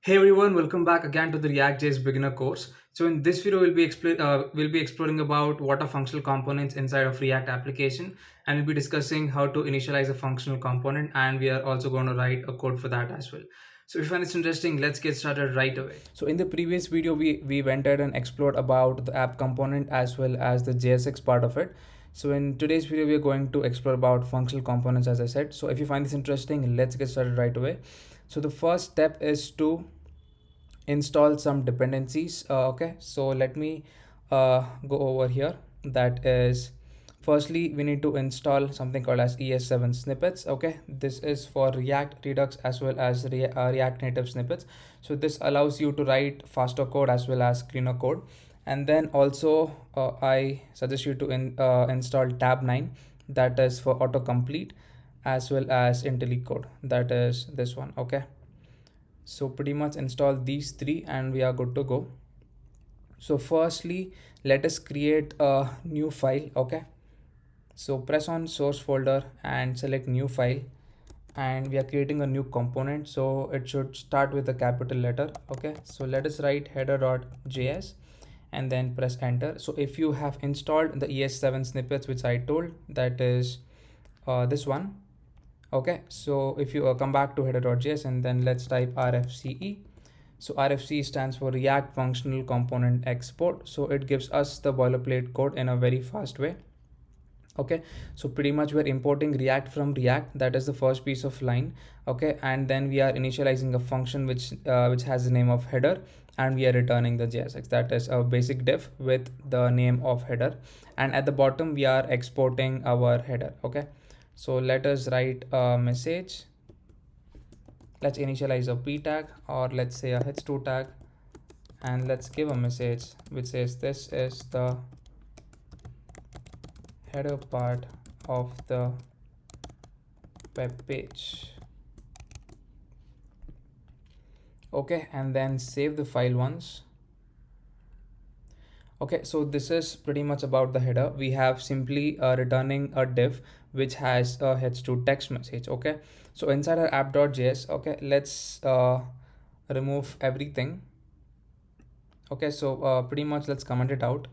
Hey everyone, welcome back again to the React.js beginner course. So in this video, we'll be exploring about what are functional components inside of React application, and we'll be discussing how to initialize a functional component, and we are also going to write a code for that as well. So if you find this interesting, let's get started right away. So in the previous video, we went ahead and explored about the app component as well as the JSX part of it. So in today's video, we are going to explore about functional components, as I said. So if you find this interesting, let's get started right away. So the first step is to install some dependencies. Okay, so let me go over here. That is, firstly we need to install something called as ES7 snippets. Okay, this is for React Redux as well as React Native snippets. So this allows you to write faster code as well as cleaner code. And then also I suggest you to install tab 9, that is for autocomplete, as well as IntelliCode, that is this one. Okay, so pretty much install these three and we are good to go. So firstly, let us create a new file. Okay, so press on source folder and select new file, and we are creating a new component, so it should start with a capital letter. Okay, so let us write header.js and then press enter. So if you have installed the ES7 snippets which I told, that is this one. Okay, so if you come back to header.js and then let's type RFCE. So RFC stands for React Functional Component Export. So it gives us the boilerplate code in a very fast way. Okay, so pretty much we're importing React from React, that is the first piece of line. Okay, and then we are initializing a function which has the name of header, and we are returning the JSX, that is a basic div with the name of header, and at the bottom we are exporting our header. Okay, so let us write a message. Let's initialize a p tag, or let's say a h2 tag, and let's give a message which says this is the header part of the web page. Okay, and then save the file once. Okay, so this is pretty much about the header. We have simply returning a div which has a h2 text message. Okay, so inside our app.js, okay, let's remove everything. Okay, so pretty much let's comment it out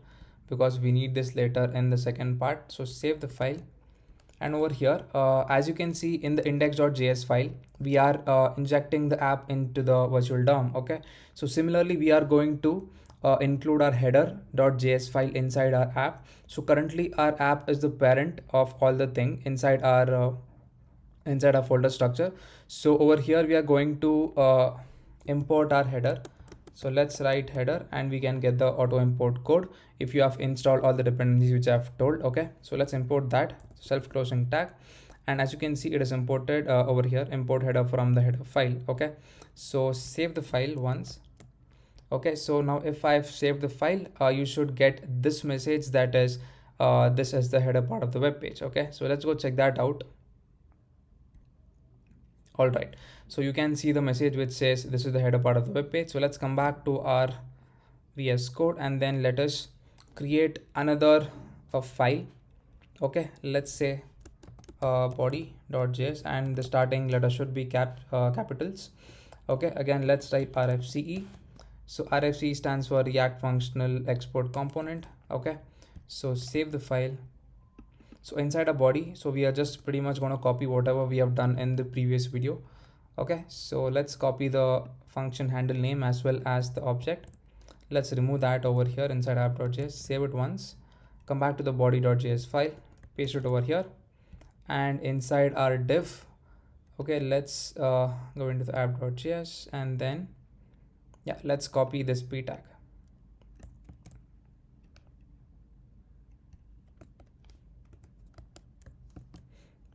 because we need this later in the second part. So save the file, and over here as you can see in the index.js file, we are injecting the app into the virtual DOM. Okay, so similarly we are going to include our header.js file inside our app. So currently our app is the parent of all the thing inside our folder structure. So over here we are going to import our header. So let's write header and we can get the auto import code if you have installed all the dependencies which I have told. Okay, so let's import that self-closing tag, and as you can see it is imported over here, import header from the header file. Okay, so save the file once. Okay, so now if I've saved the file, you should get this message, that is this is the header part of the web page. Okay, so let's go check that out. All right, so you can see the message which says this is the header part of the web page. So let's come back to our VS Code and then let us create another file. Okay, let's say body.js, and the starting letter should be capitals. Okay, again let's type RFCE. So RFCE stands for React Functional Export Component. Okay, so save the file. So inside a body, so we are just pretty much going to copy whatever we have done in the previous video. Okay, so let's copy the function handle name as well as the object. Let's remove that over here inside app.js, save it once, come back to the body.js file, paste it over here, and inside our div, okay, let's go into the app.js, and then yeah, let's copy this p tag.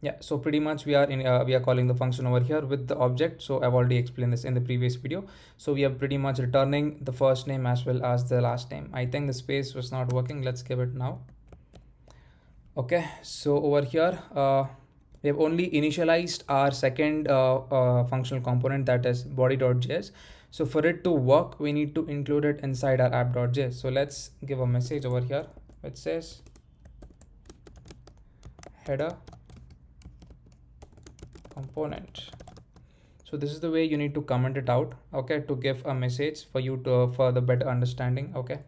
Yeah, so pretty much we are calling the function over here with the object. So I've already explained this in the previous video. So we are pretty much returning the first name as well as the last name. I think the space was not working. Let's give it now. Okay, so over here we have only initialized our second functional component, that is body.js. So for it to work, we need to include it inside our app.js. So let's give a message over here which says header component. So this is the way you need to comment it out, okay, to give a message for you to for the better understanding. Okay,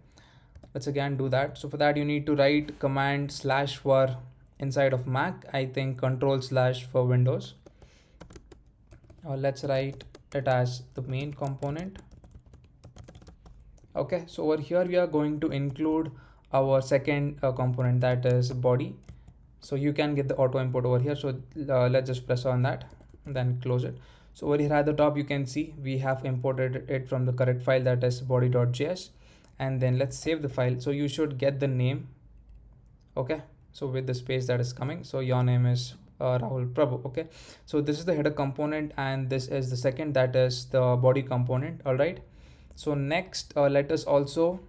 let's again do that. So for that you need to write command slash for inside of Mac, I think control slash for Windows. Let's write it as the main component. Okay, so over here we are going to include our second component, that is body. So you can get the auto import over here. So let's just press on that and then close it. So over here at the top you can see we have imported it from the correct file, that is body.js, and then let's save the file. So you should get the name, okay, so with the space that is coming. So your name is Rahul Prabhu. Okay, so this is the header component and this is the second, that is the body component. All right, so next let us also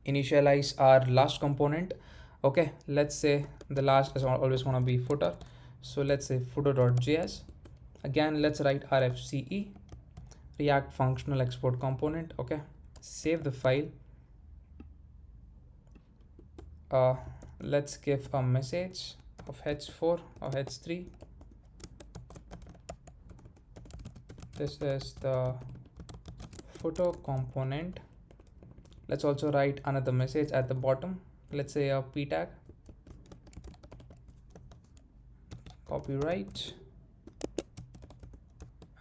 initialize our last component. Okay, let's say the last is always going to be footer. So let's say footer.js. Again, let's write rfce react functional export component. Okay, save the file. Let's give a message of h4 or h3. This is the footer component. Let's also write another message at the bottom. Let's say a p tag, copyright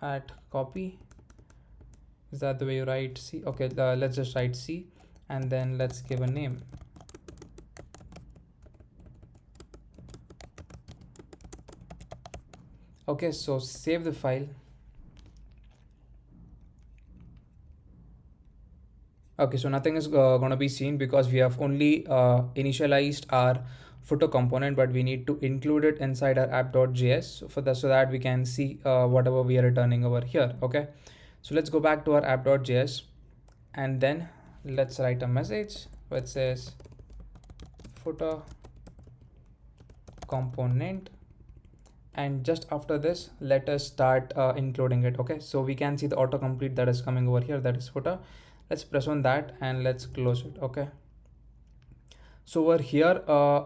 at copy. Is that the way you write C? Okay, let's just write C and then let's give a name. Okay, so save the file. Okay, so nothing is going to be seen because we have only initialized our footer component, but we need to include it inside our app.js for so that we can see whatever we are returning over here. Okay, so let's go back to our app.js and then let's write a message which says footer component, and just after this let us start including it. Okay, so we can see the autocomplete that is coming over here, that is footer. Let's press on that and let's close it. Okay, so over here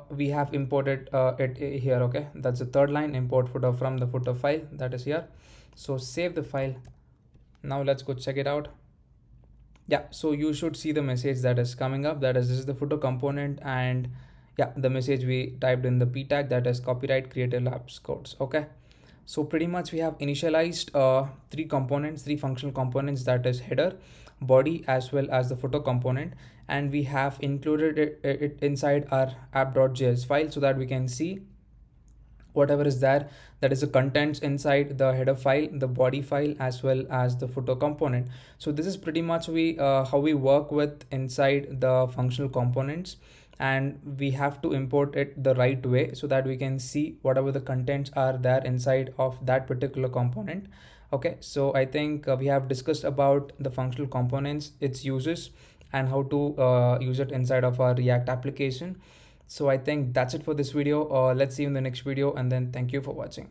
we have imported it here. Okay, that's the third line, import footer from the footer file, that is here. So save the file. Now let's go check it out. Yeah, so you should see the message that is coming up, that is this is the footer component, and yeah, the message we typed in the p tag, that is copyright creative labs codes. Okay, so pretty much we have initialized three components, three functional components, that is header, body, as well as the footer component, and we have included it inside our app.js file so that we can see whatever is there, that is the contents inside the header file, the body file, as well as the footer component. So this is pretty much how we work with inside the functional components, and we have to import it the right way so that we can see whatever the contents are there inside of that particular component. Okay, so I think we have discussed about the functional components, its uses, and how to use it inside of our React application. So I think that's it for this video. Let's see you in the next video, and then thank you for watching.